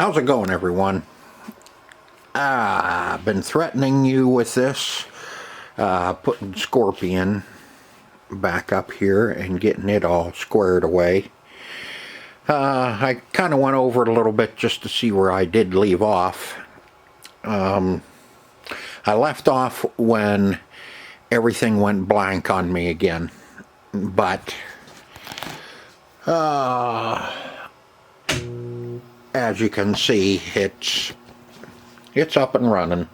How's it going, everyone? I've been threatening you with this, putting Scorpion back up here and getting it all squared away. I kind of went over it a little bit just to see where I did leave off. I left off when everything went blank on me again, but as you can see, it's up and running.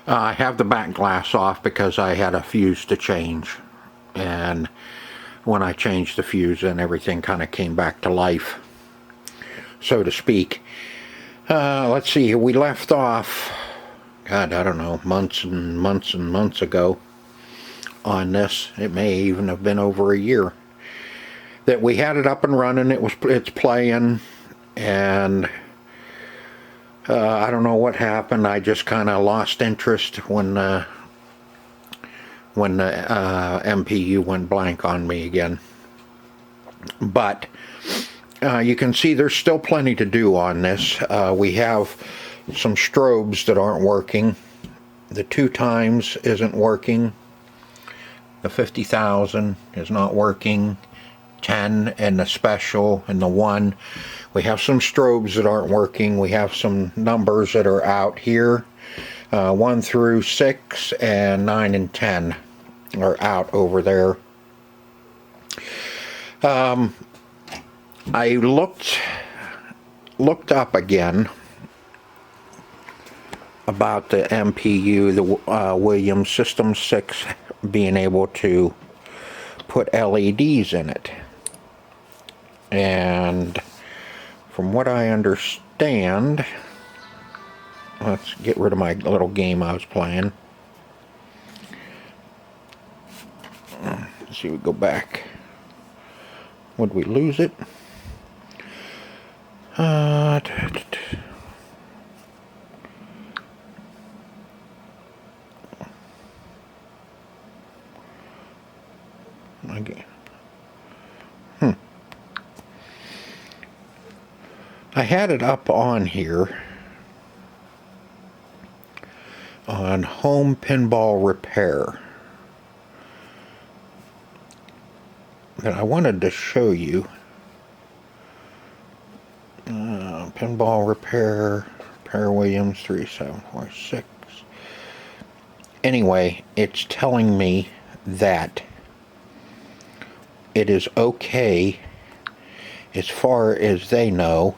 I have the back glass off because I had a fuse to change, and when I changed the fuse, then everything kind of came back to life, so to speak. Let's see, we left off, God, I don't know, months and months and months ago on this. It may even have been over a year that we had it up and running. It's playing, and I don't know what happened. I just kind of lost interest when the MPU went blank on me again. But you can see there's still plenty to do on this. We have some strobes that aren't working. The 2 times isn't working. The 50,000 is not working. 10 and the special and the 1. We have some strobes that aren't working. We have some numbers that are out here. 1 through 6 and 9 and 10 are out over there. I looked up again about the MPU, the Williams System 6 being able to put LEDs in it. And from what I understand, let's get rid of my little game I was playing. Let's see, we go back. Would we lose it? Again. I had it up on here on Home Pinball Repair that I wanted to show you. Pinball Repair Williams 3746. Anyway, it's telling me that it is okay, as far as they know,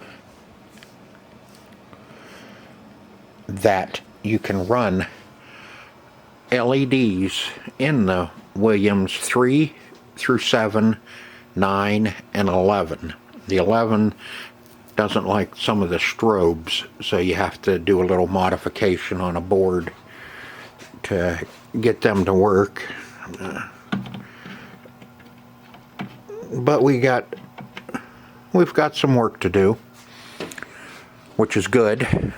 that you can run LEDs in the Williams 3 through 7, 9, and 11. The 11 doesn't like some of the strobes, so you have to do a little modification on a board to get them to work. But we've got some work to do, which is good.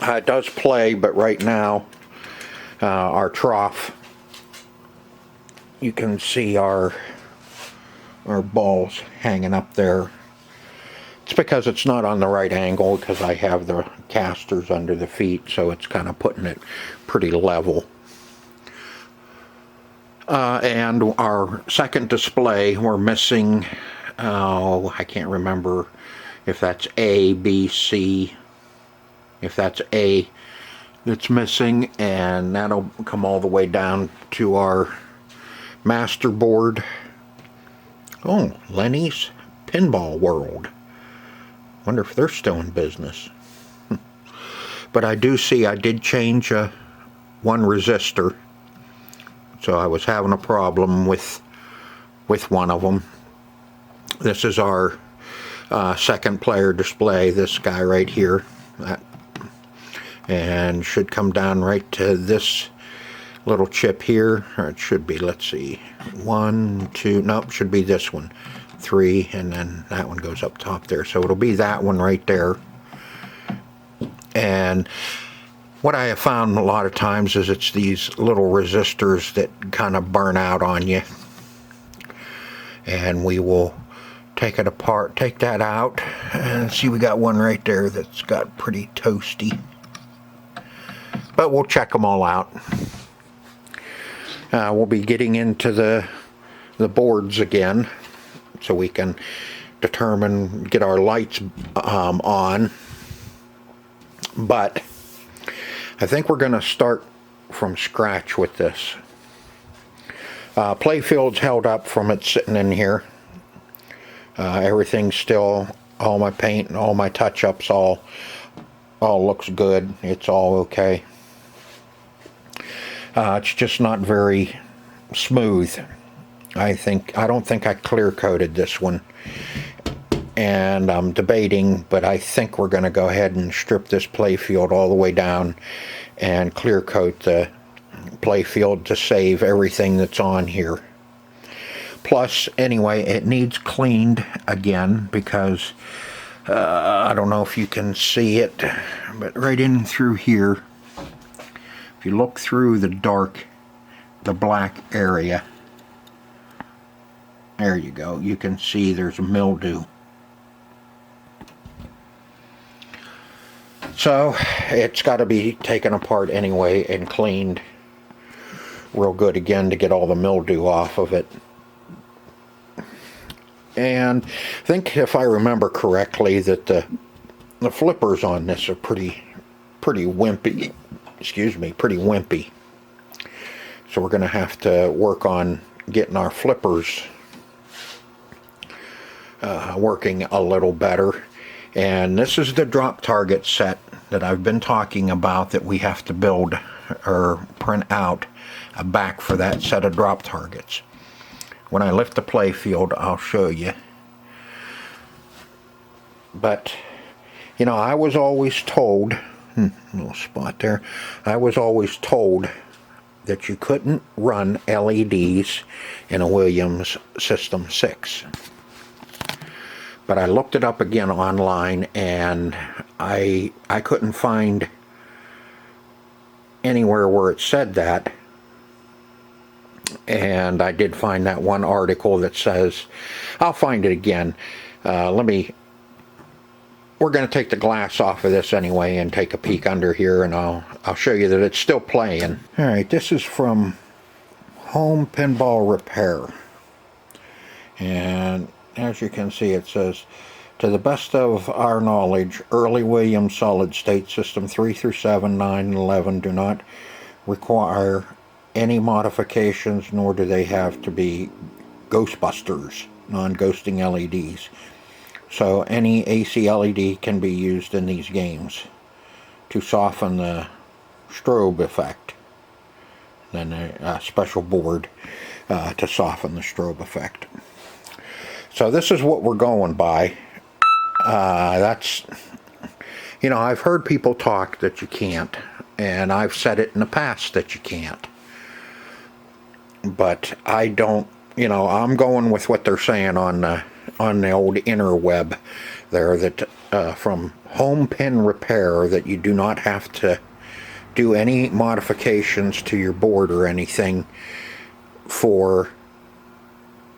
It does play, but right now our trough, you can see our balls hanging up there. It's because it's not on the right angle, because I have the casters under the feet, so it's kind of putting it pretty level. And our second display, we're missing, I can't remember if that's A, B, C. If that's A that's missing, and that'll come all the way down to our master board. Oh, Lenny's Pinball World. Wonder if they're still in business. But I do see I did change one resistor, so I was having a problem with one of them. This is our second player display, this guy right here. And should come down right to this little chip here, or it should be, let's see, 1, 2, nope, should be this one, 3, and then that one goes up top there, so it'll be that one right there. And what I have found a lot of times is it's these little resistors that kind of burn out on you, and we will take it apart, take that out, and see we got one right there that's got pretty toasty. But we'll check them all out. We'll be getting into the boards again so we can determine, get our lights on. But I think we're going to start from scratch with this. Playfield's held up from it sitting in here. Everything's still, all my paint and all my touch-ups all looks good. It's all okay. It's just not very smooth. I don't think I clear coated this one, and I'm debating, but I think we're going to go ahead and strip this Playfield all the way down and clear coat the Playfield to save everything that's on here. Plus, anyway, it needs cleaned again because I don't know if you can see it, but right in through here, if you look through the black area, there you go, you can see there's a mildew. So it's got to be taken apart anyway and cleaned real good again to get all the mildew off of it. And I think, if I remember correctly, that the flippers on this are pretty wimpy. Excuse me, pretty wimpy. So we're going to have to work on getting our flippers working a little better. And this is the drop target set that I've been talking about that we have to build or print out a back for that set of drop targets. When I lift the Playfield, I'll show you. But, you know, I was always told, little spot there, I was always told that you couldn't run LEDs in a Williams System 6. But I looked it up again online, and I couldn't find anywhere where it said that. And I did find that one article that says, I'll find it again. We're going to take the glass off of this anyway and take a peek under here, and I'll show you that it's still playing. Alright, this is from Home Pinball Repair. And as you can see, it says, to the best of our knowledge, early Williams solid state system 3 through 7, 9, and 11 do not require any modifications, nor do they have to be Ghostbusters, non-ghosting LEDs. So any AC LED can be used in these games to soften the strobe effect. Then a special board to soften the strobe effect. So this is what we're going by. That's, you know, I've heard people talk that you can't, and I've said it in the past that you can't. But I don't, you know, I'm going with what they're saying on the old interweb there, that from Home Pin Repair, that you do not have to do any modifications to your board or anything for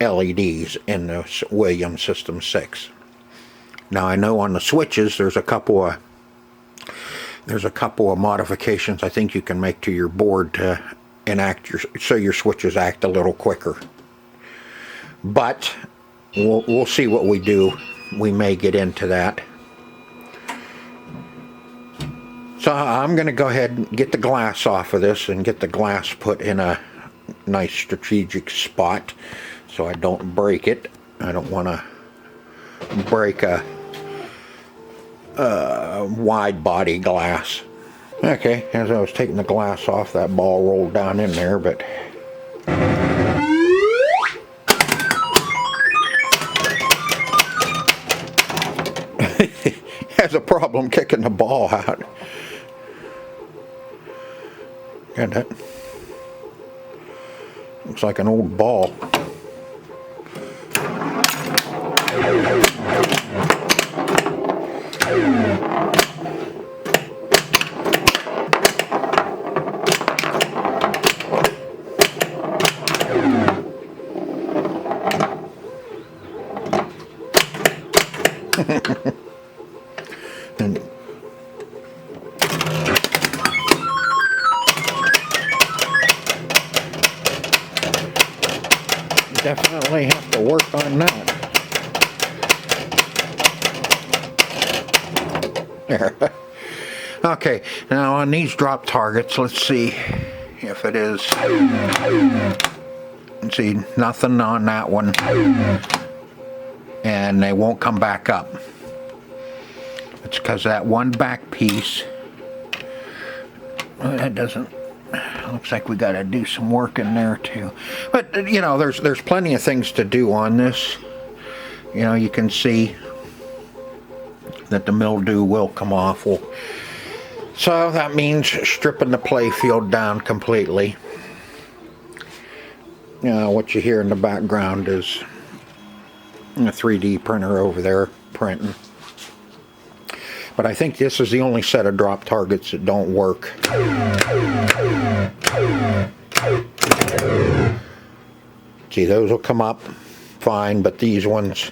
LEDs in the Williams System 6. Now I know on the switches there's a couple of modifications I think you can make to your board to enact so your switches act a little quicker. But we'll see what we do. We may get into that. So I'm going to go ahead and get the glass off of this and get the glass put in a nice strategic spot so I don't break it. I don't want to break a wide body glass. Okay, as I was taking the glass off, that ball rolled down in there, but has a problem kicking the ball out. Got that? Looks like an old ball. And definitely have to work on that. There. Okay, now on these drop targets, let's see if it is. Let's see, nothing on that one. And they won't come back up. It's because that one back piece. Well, that doesn't. Looks like we got to do some work in there too. But you know, there's plenty of things to do on this. You know, you can see that the mildew will come off. Well, so that means stripping the playfield down completely. What you hear in the background is a 3D printer over there printing. But I think this is the only set of drop targets that don't work. See, those will come up fine, but these ones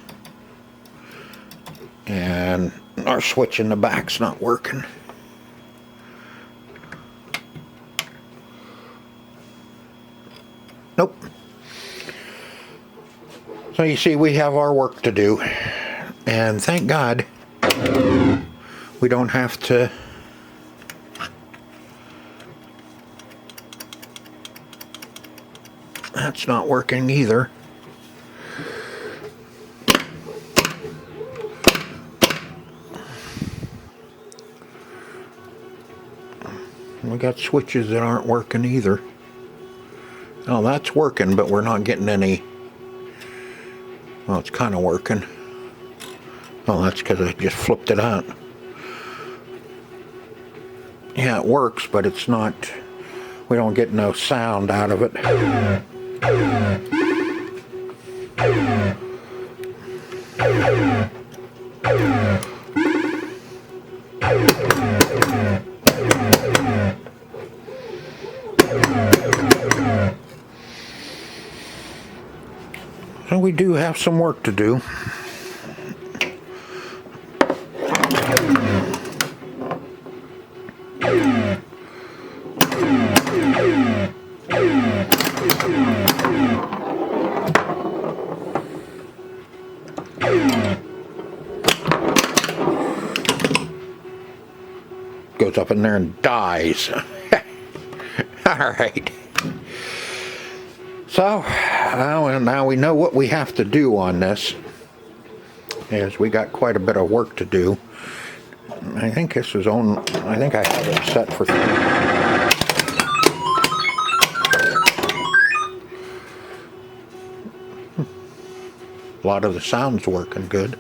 and our switch in the back's not working. Nope. So you see, we have our work to do, and thank God we don't have to that's not working either. We got switches that aren't working either. Oh, that's working, but we're not getting any. Well, it's kind of working. Oh, that's because I just flipped it out. Yeah, it works, but it's not. We don't get no sound out of it. So we do have some work to do. Goes up in there and dies. Alright. So, now we know what we have to do on this. Is we got quite a bit of work to do. I think this is on. I think I have it set for 3. A lot of the sound's working good.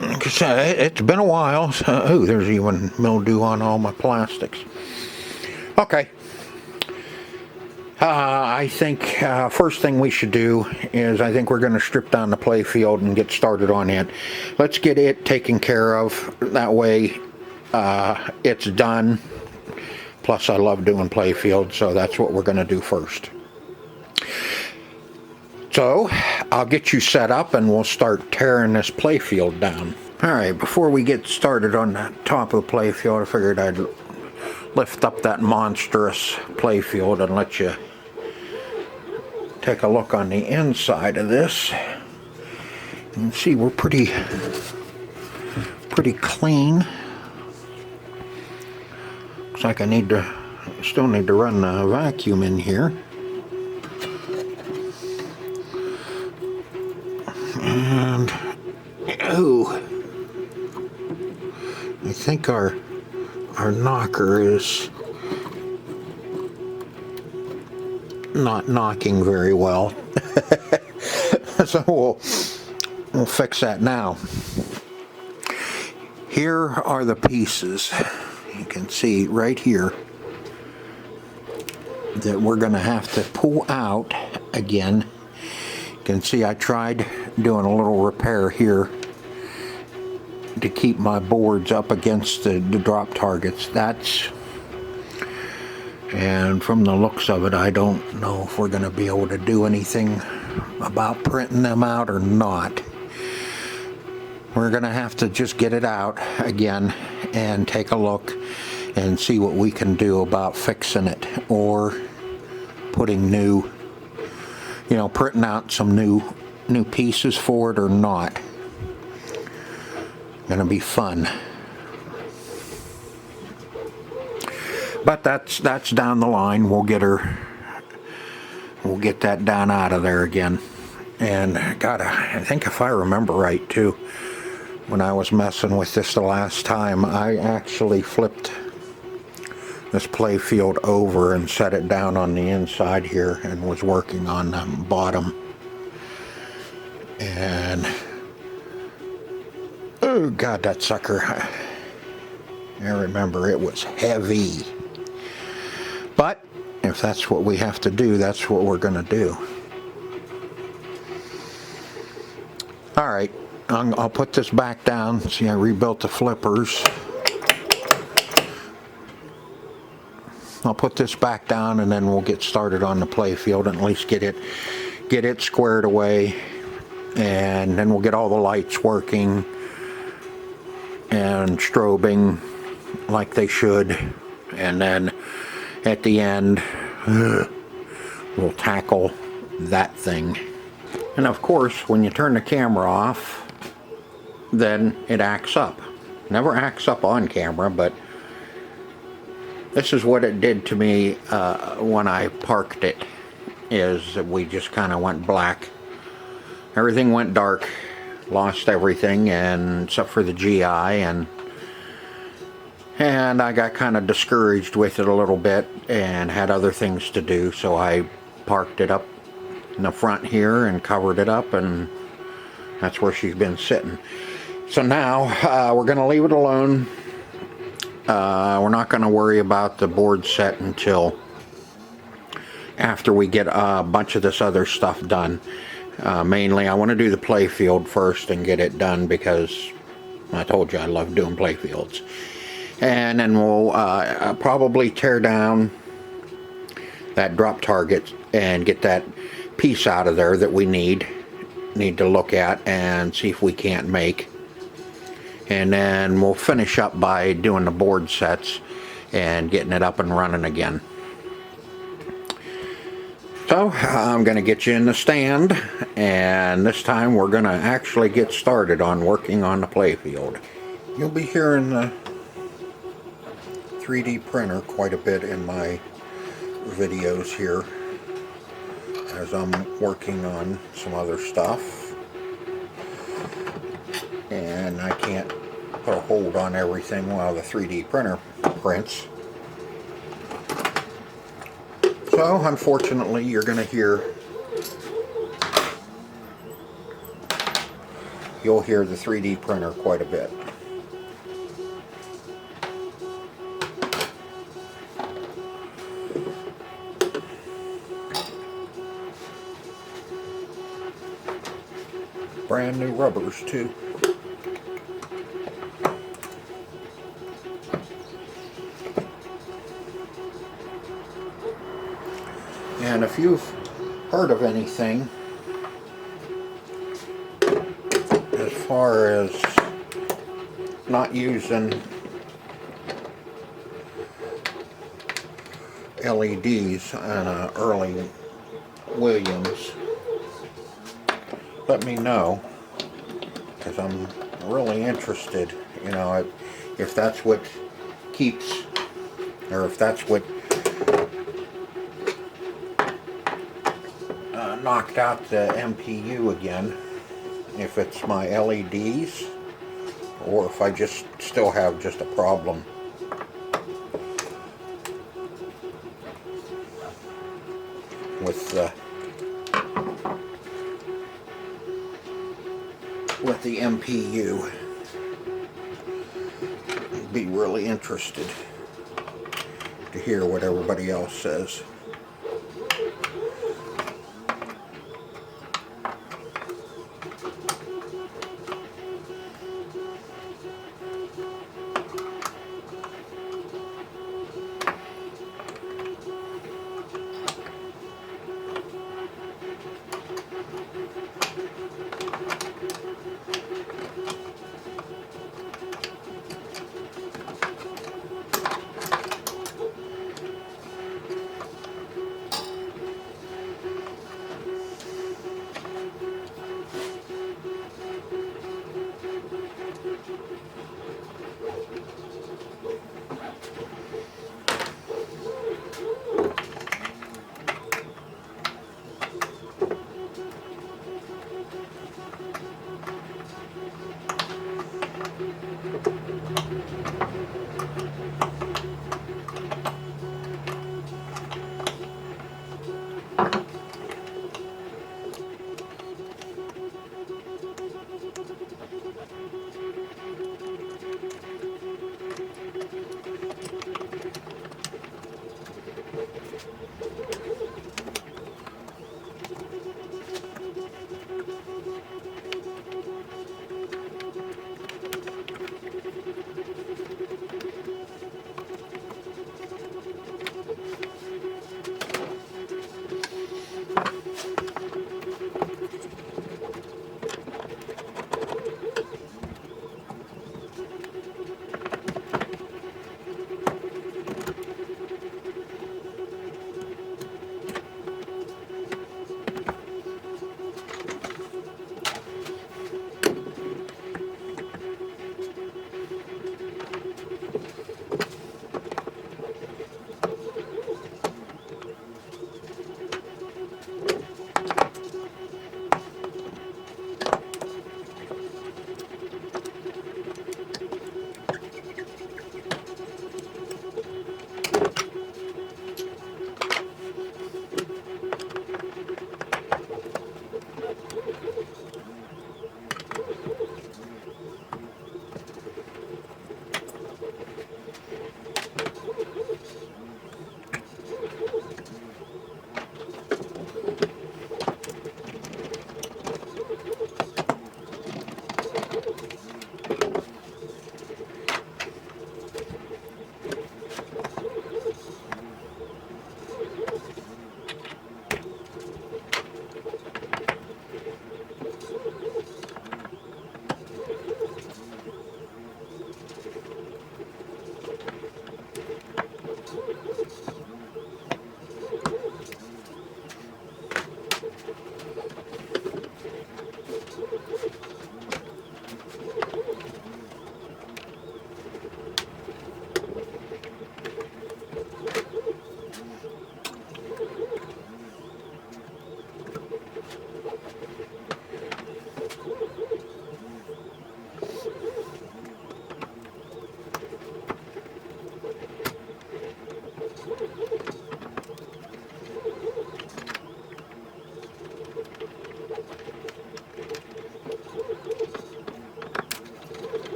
It's been a while. Oh, there's even mildew on all my plastics. Okay. I think first thing we should do is I think we're going to strip down the playfield and get started on it. Let's get it taken care of. That way it's done. Plus I love doing playfield, so that's what we're going to do first. So I'll get you set up and we'll start tearing this playfield down. Alright, before we get started on the top of the playfield, I figured I'd lift up that monstrous playfield and let you take a look on the inside of this. You can see we're pretty clean. Looks like I still need to run the vacuum in here. And oh, I think our knocker is not knocking very well. So we'll fix that now. Here are the pieces. You can see right here that we're going to have to pull out again. You can see I tried doing a little repair here to keep my boards up against the drop targets. And from the looks of it, I don't know if we're going to be able to do anything about printing them out or not. we're gonna have to just get it out again and take a look and see what we can do about fixing it, or putting new, you know, printing out some new pieces for it or not. Gonna be fun. But that's down the line. We'll get that down out of there again. And God, I think if I remember right too, when I was messing with this the last time, I actually flipped this Playfield over and set it down on the inside here and was working on the bottom. And oh God, that sucker, I remember it was heavy. But if that's what we have to do, that's what we're gonna do. Alright, I'll put this back down. See, I rebuilt the flippers. I'll put this back down and then we'll get started on the Playfield and at least get it squared away, and then we'll get all the lights working and strobing like they should, and then at the end we'll tackle that thing. And of course, when you turn the camera off, then it acts up. Never acts up on camera, but this is what it did to me when I parked it, is that we just kind of went black. Everything went dark, lost everything, and except for the GI, and I got kind of discouraged with it a little bit and had other things to do, so I parked it up in the front here and covered it up, and that's where she's been sitting. So now we're going to leave it alone. We're not going to worry about the board set until after we get a bunch of this other stuff done. Mainly I want to do the Playfield first and get it done, because I told you I love doing Playfields. And then we'll probably tear down that drop target and get that piece out of there that we need to look at and see if we can't make. And then we'll finish up by doing the board sets and getting it up and running again. So I'm going to get you in the stand, and this time we're going to actually get started on working on the Playfield. You'll be hearing the 3D printer quite a bit in my videos here as I'm working on some other stuff. And I can't put a hold on everything while the 3D printer prints. So unfortunately you're going to you'll hear the 3D printer quite a bit. Brand new rubbers too. And if you've heard of anything as far as not using LEDs on an early Williams, let me know, because I'm really interested, you know, if that's what keeps, or if that's what knocked out the MPU again, if it's my LEDs or if I just still have just a problem with the MPU. I'd be really interested to hear what everybody else says.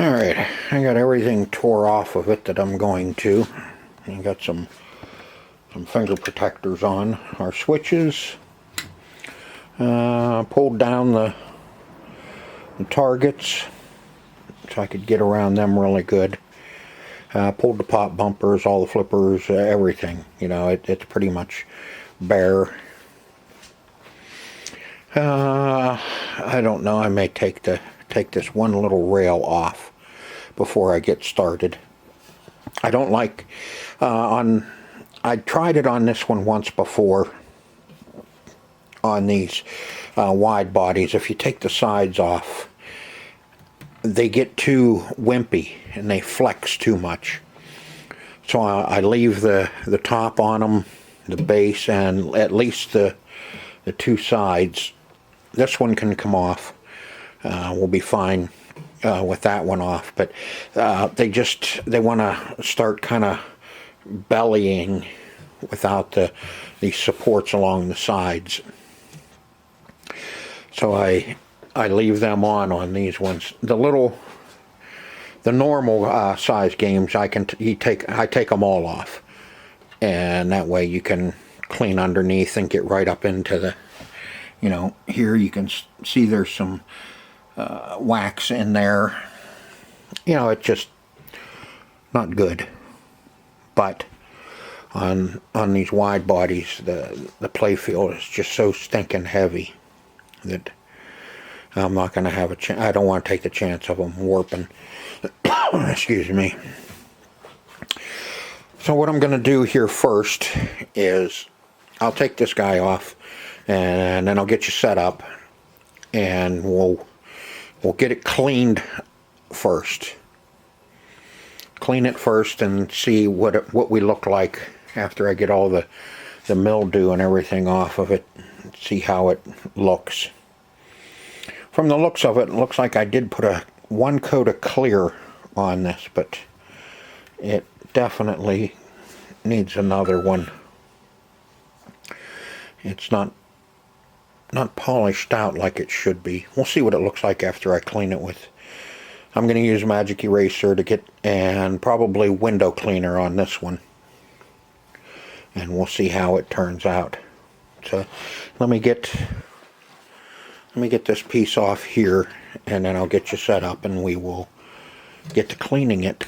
Alright, I got everything tore off of it that I'm going to. I got some finger protectors on our switches. Pulled down the targets so I could get around them really good. Pulled the pop bumpers, all the flippers, everything. You know, it's pretty much bare. I don't know, I may take this one little rail off before I get started. I don't like, I tried it on this one once before, on these wide bodies. If you take the sides off, they get too wimpy and they flex too much. So I leave the top on them, the base, and at least the two sides. This one can come off. We'll be fine with that one off. But they want to start kind of bellying without these supports along the sides. So I leave them on these ones. The normal size games, I take them all off, and that way you can clean underneath and get right up into the, you know, here you can see there's some wax in there. You know, it's just not good. But on these wide bodies, the Playfield is just so stinking heavy that I'm not going to have a chance. I don't want to take the chance of them warping. Excuse me. So what I'm going to do here first is I'll take this guy off, and then I'll get you set up, and we'll get it cleaned first. Clean it first and see what we look like after I get all the mildew and everything off of it. See how it looks. From the looks of it, it looks like I did put one coat of clear on this, but it definitely needs another one. It's not polished out like it should be. We'll see what it looks like after I clean it with. I'm going to use magic eraser and probably window cleaner on this one, and we'll see how it turns out. So let me get this piece off here, and then I'll get you set up, and we will get to cleaning it.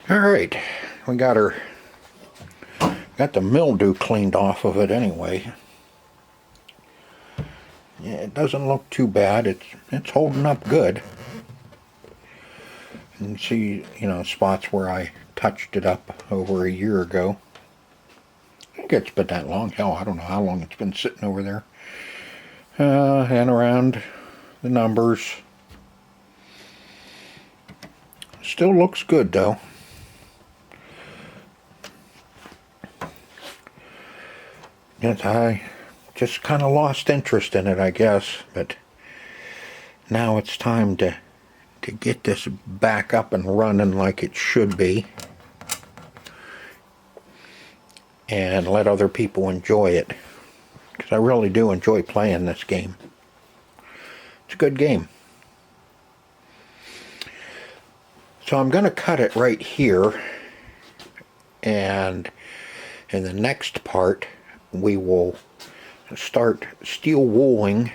Alright, we got the mildew cleaned off of it anyway. Yeah, it doesn't look too bad. It's holding up good. You can see, you know, spots where I touched it up over a year ago. I think it's been that long. Hell, I don't know how long it's been sitting over there. And around the numbers. Still looks good though. Yes, I just kind of lost interest in it, I guess, but now it's time to get this back up and running like it should be and let other people enjoy it, because I really do enjoy playing this game. It's a good game. So I'm going to cut it right here, and in the next part we will start steel wooling.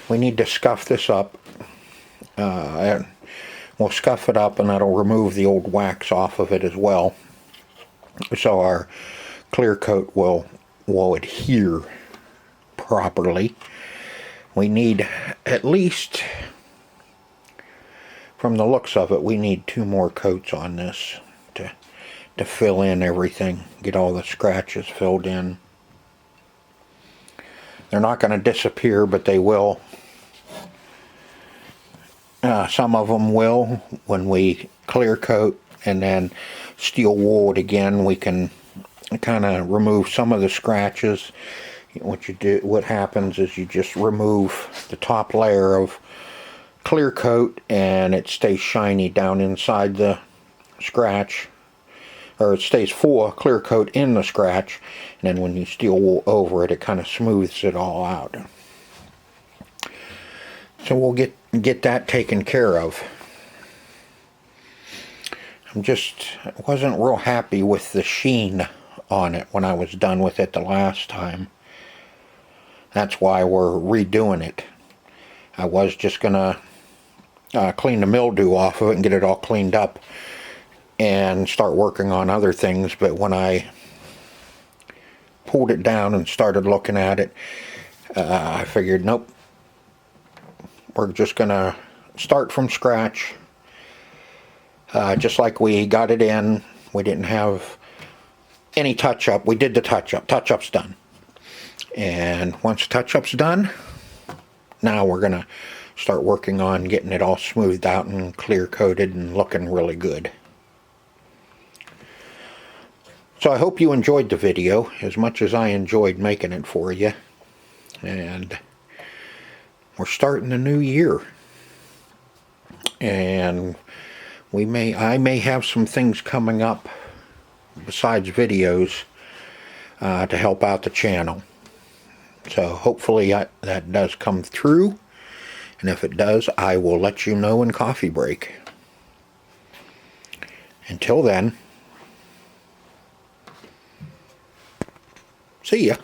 We need to scuff this up. And we'll scuff it up, and that'll remove the old wax off of it as well, so our clear coat will adhere properly. We need, at least from the looks of it, we need 2 more coats on this to fill in everything, get all the scratches filled in. They're not going to disappear, but they will. Some of them will when we clear coat and then steel wool it again. We can kind of remove some of the scratches. What happens is you just remove the top layer of clear coat and it stays shiny down inside the scratch, or it stays full of clear coat in the scratch, and then when you steel wool over it, it kind of smooths it all out. So we'll get that taken care of. I wasn't real happy with the sheen on it when I was done with it the last time. That's why we're redoing it. I was just gonna clean the mildew off of it and get it all cleaned up and start working on other things, but when I pulled it down and started looking at it, I figured, nope, we're just gonna start from scratch, just like we got it in. We didn't have any touch-up. We did the touch-up. Touch-up's done. And once touch-up's done, now we're gonna start working on getting it all smoothed out and clear coated and looking really good. So I hope you enjoyed the video as much as I enjoyed making it for you. And we're starting the new year, and I may have some things coming up besides videos to help out the channel. So hopefully that does come through, and if it does, I will let you know in coffee break. Until then, see ya.